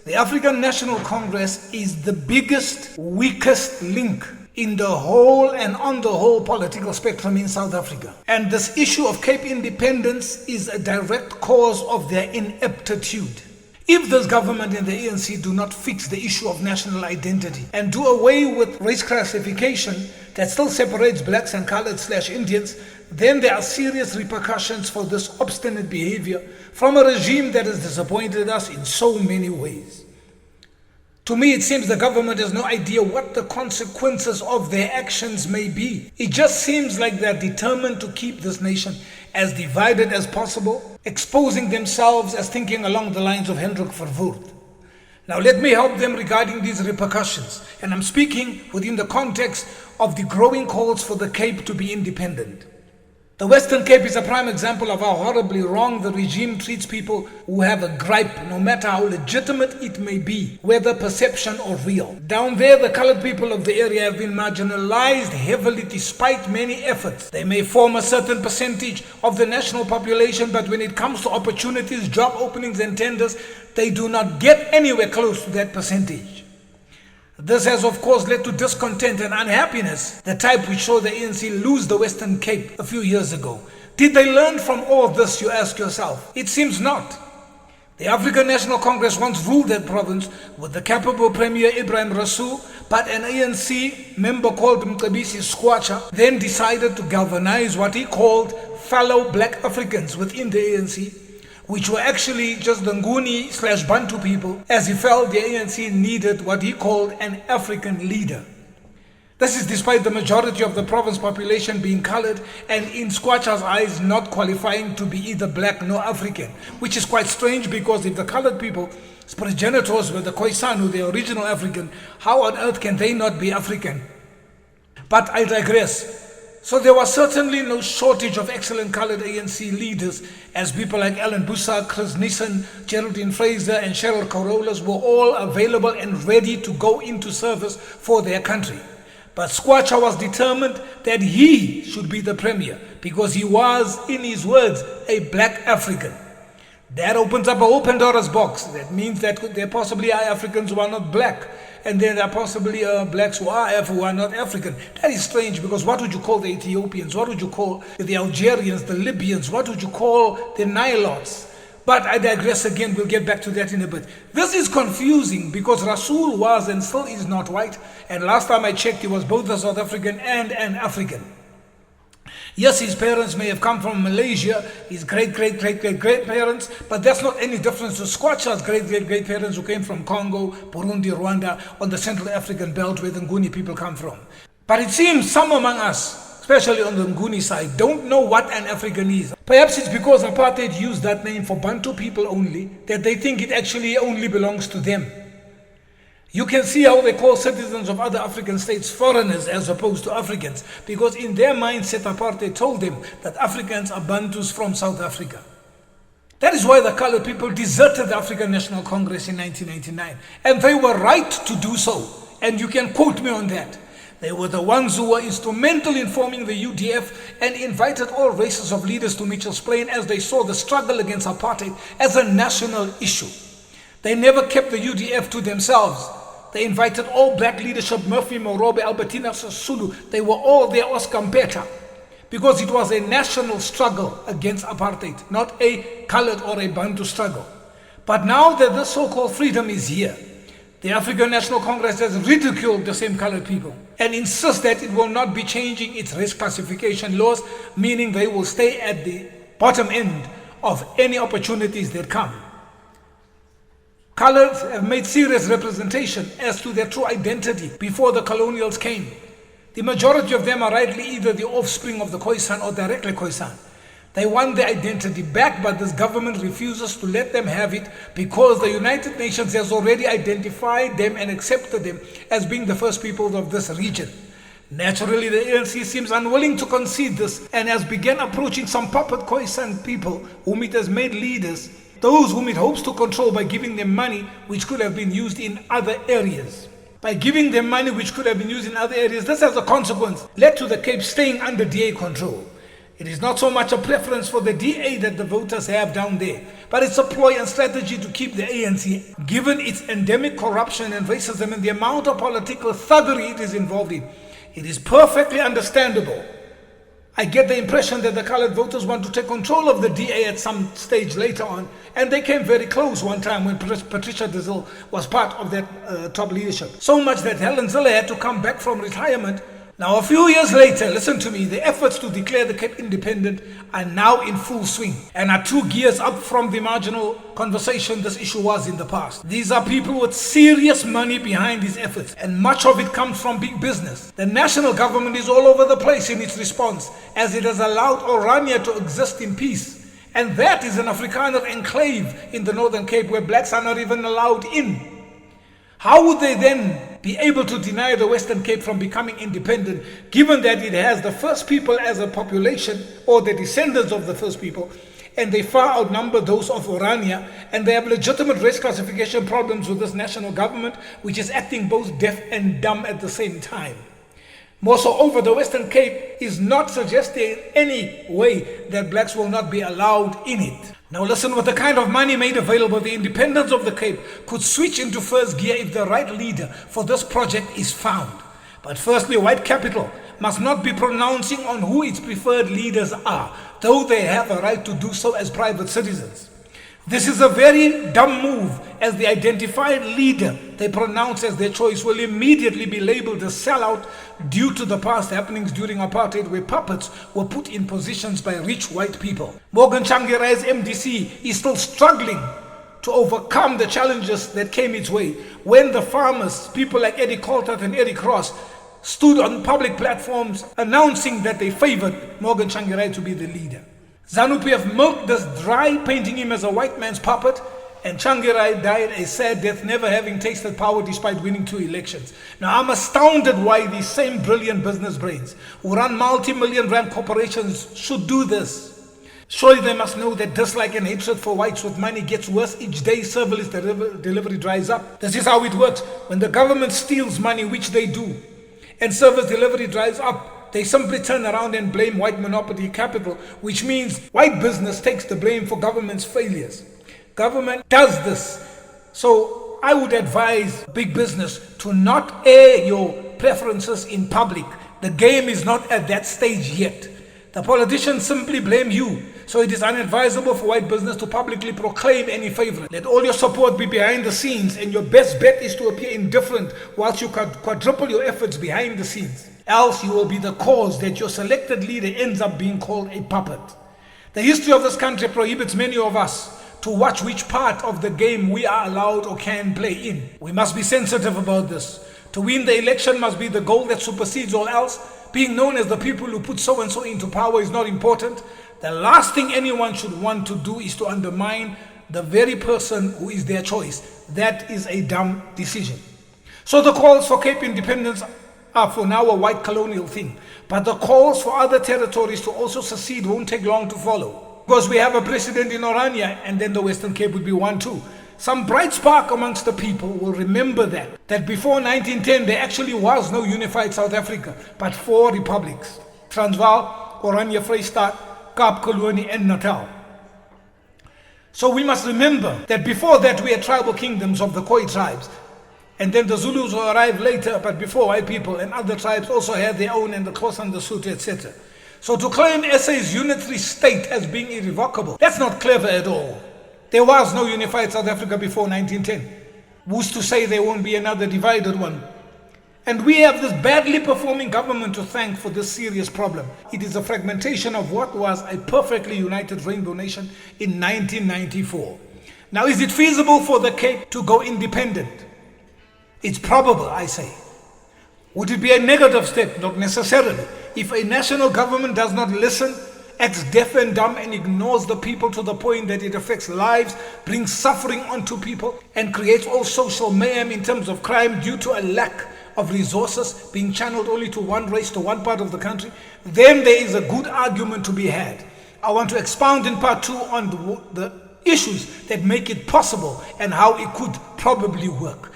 The African National Congress is the biggest, weakest link in the whole and on the whole political spectrum in South Africa. And this issue of Cape independence is a direct cause of their ineptitude. If this government and the ANC do not fix the issue of national identity and do away with race classification that still separates blacks and colored/Indians, then there are serious repercussions for this obstinate behavior from a regime that has disappointed us in so many ways. To me, it seems the government has no idea what the consequences of their actions may be. It just seems like they're determined to keep this nation as divided as possible, exposing themselves as thinking along the lines of Hendrik Verwoerd. Now let me help them regarding these repercussions, and I'm speaking within the context of the growing calls for the Cape to be independent. The Western Cape is a prime example of how horribly wrong the regime treats people who have a gripe, no matter how legitimate it may be, whether perception or real. Down there, the colored people of the area have been marginalized heavily despite many efforts. They may form a certain percentage of the national population, but when it comes to opportunities, job openings and tenders, they do not get anywhere close to that percentage. This has of course led to discontent and unhappiness, the type which saw the ANC lose the Western Cape a few years ago. Did they learn from all this, you ask yourself? It seems not. The African National Congress once ruled that province with the capable Premier Ibrahim Rasool, but an ANC member called Mcebisi Skwatsha then decided to galvanize what he called fellow black Africans within the ANC, which were actually just the Nguni/Bantu people, as he felt the ANC needed what he called an African leader. This is despite the majority of the province population being colored and in Skwatsha's eyes not qualifying to be either black nor African, which is quite strange because if the colored people's progenitors were the Khoisan, the original African, how on earth can they not be African? But I digress. So there was certainly no shortage of excellent colored ANC leaders, as people like Alan Busa, Chris Nissen, Geraldine Fraser and Cheryl Carolus were all available and ready to go into service for their country. But Skwatsha was determined that he should be the premier because he was, in his words, a black African. That opens up a whole Pandora's box. That means that there possibly are Africans who are not black. And then there are possibly blacks who are not African. That is strange because what would you call the Ethiopians? What would you call the Algerians, the Libyans? What would you call the Nilots? But I digress again, we'll get back to that in a bit. This is confusing because Rasool was and still is not white. And last time I checked, he was both a South African and an African. Yes, his parents may have come from Malaysia, his great-great-great-great-great-parents, but that's not any difference to Skwatsha's great-great-great-parents who came from Congo, Burundi, Rwanda, on the Central African belt where the Nguni people come from. But it seems some among us, especially on the Nguni side, don't know what an African is. Perhaps it's because apartheid used that name for Bantu people only, that they think it actually only belongs to them. You can see how they call citizens of other African states foreigners as opposed to Africans, because in their mindset apartheid told them that Africans are Bantus from South Africa. That is why the colored people deserted the African National Congress in 1999, and they were right to do so, and you can quote me on that. They were the ones who were instrumental in forming the UDF and invited all races of leaders to Mitchell's Plain as they saw the struggle against apartheid as a national issue. They never kept the UDF to themselves. They invited all black leadership, Murphy Morobe, Albertina Sisulu. They were all there, Oscar Mpeta, because it was a national struggle against apartheid, not a colored or a Bantu struggle. But now that the so-called freedom is here, the African National Congress has ridiculed the same colored people and insists that it will not be changing its race classification laws, meaning they will stay at the bottom end of any opportunities that come. Coloreds have made serious representation as to their true identity before the colonials came. The majority of them are rightly either the offspring of the Khoisan or directly Khoisan. They want their identity back, but this government refuses to let them have it because the United Nations has already identified them and accepted them as being the first peoples of this region. Naturally, the ANC seems unwilling to concede this and has begun approaching some puppet Khoisan people whom it has made leaders, those whom it hopes to control by giving them money which could have been used in other areas. By giving them money which could have been used in other areas, this has a consequence, led to the Cape staying under DA control. It is not so much a preference for the DA that the voters have down there, but it's a ploy and strategy to keep the ANC, given its endemic corruption and racism and the amount of political thuggery it is involved in. It is perfectly understandable. I get the impression that the colored voters want to take control of the DA at some stage later on, and they came very close one time when Patricia de Zille was part of that top leadership. So much that Helen Zille had to come back from retirement. Now, a few years later, listen to me, the efforts to declare the Cape independent are now in full swing and are 2 gears up from the marginal conversation this issue was in the past. These are people with serious money behind these efforts, and much of it comes from big business. The national government is all over the place in its response, as it has allowed Orania to exist in peace. And that is an Afrikaner enclave in the Northern Cape where blacks are not even allowed in. How would they then be able to deny the Western Cape from becoming independent, given that it has the first people as a population, or the descendants of the first people, and they far outnumber those of Orania, and they have legitimate race classification problems with this national government, which is acting both deaf and dumb at the same time? Moreover, the Western Cape is not suggesting in any way that blacks will not be allowed in it. Now listen, with the kind of money made available, the independence of the Cape could switch into first gear if the right leader for this project is found. But firstly, white capital must not be pronouncing on who its preferred leaders are, though they have a right to do so as private citizens. This is a very dumb move, as the identified leader they pronounce as their choice will immediately be labeled a sellout due to the past happenings during apartheid, where puppets were put in positions by rich white people. Morgan Tsvangirai's MDC is still struggling to overcome the challenges that came its way when the farmers, people like Eddie Coltart and Eddie Cross, stood on public platforms announcing that they favored Morgan Tsvangirai to be the leader. ZANU-PF milked this dry, painting him as a white man's puppet, and Tsvangirai died a sad death, never having tasted power despite winning 2 elections. Now, I'm astounded why these same brilliant business brains who run multi-million rand corporations should do this. Surely they must know that dislike and hatred for whites with money gets worse each day service delivery dries up. This is how it works. When the government steals money, which they do, and service delivery dries up, they simply turn around and blame white monopoly capital, which means white business takes the blame for government's failures. Government does this. So I would advise big business to not air your preferences in public. The game is not at that stage yet. The politicians simply blame you. So it is unadvisable for white business to publicly proclaim any favorite. Let all your support be behind the scenes, and your best bet is to appear indifferent whilst you quadruple your efforts behind the scenes. Else you will be the cause that your selected leader ends up being called a puppet. The history of this country prohibits many of us to watch which part of the game we are allowed or can play in. We must be sensitive about this. To win the election must be the goal that supersedes all else. Being known as the people who put so-and-so into power is not important. The last thing anyone should want to do is to undermine the very person who is their choice. That is a dumb decision. So the calls for Cape independence are for now a white colonial thing. But the calls for other territories to also secede won't take long to follow. Because we have a president in Orania, and then the Western Cape would be one too. Some bright spark amongst the people will remember that before 1910 there actually was no unified South Africa, but 4 republics: Transvaal, Oranje Vrystaat, Kaap Kolonie and Natal. So we must remember that before that we had tribal kingdoms of the Khoi tribes, and then the Zulus arrived later, but before white people, and other tribes also had their own, and the Xhosa and the Sotho, etc. So to claim SA's unitary state as being irrevocable, that's not clever at all. There was no unified South Africa before 1910. Who's to say there won't be another divided one? And we have this badly performing government to thank for this serious problem. It is a fragmentation of what was a perfectly united rainbow nation in 1994. Now, is it feasible for the Cape to go independent? It's probable, I say. Would it be a negative step? Not necessarily. If a national government does not listen, acts deaf and dumb, and ignores the people to the point that it affects lives, brings suffering onto people, and creates all social mayhem in terms of crime due to a lack of resources being channeled only to one race, to one part of the country, then there is a good argument to be had. I want to expound in part 2 on the issues that make it possible and how it could probably work.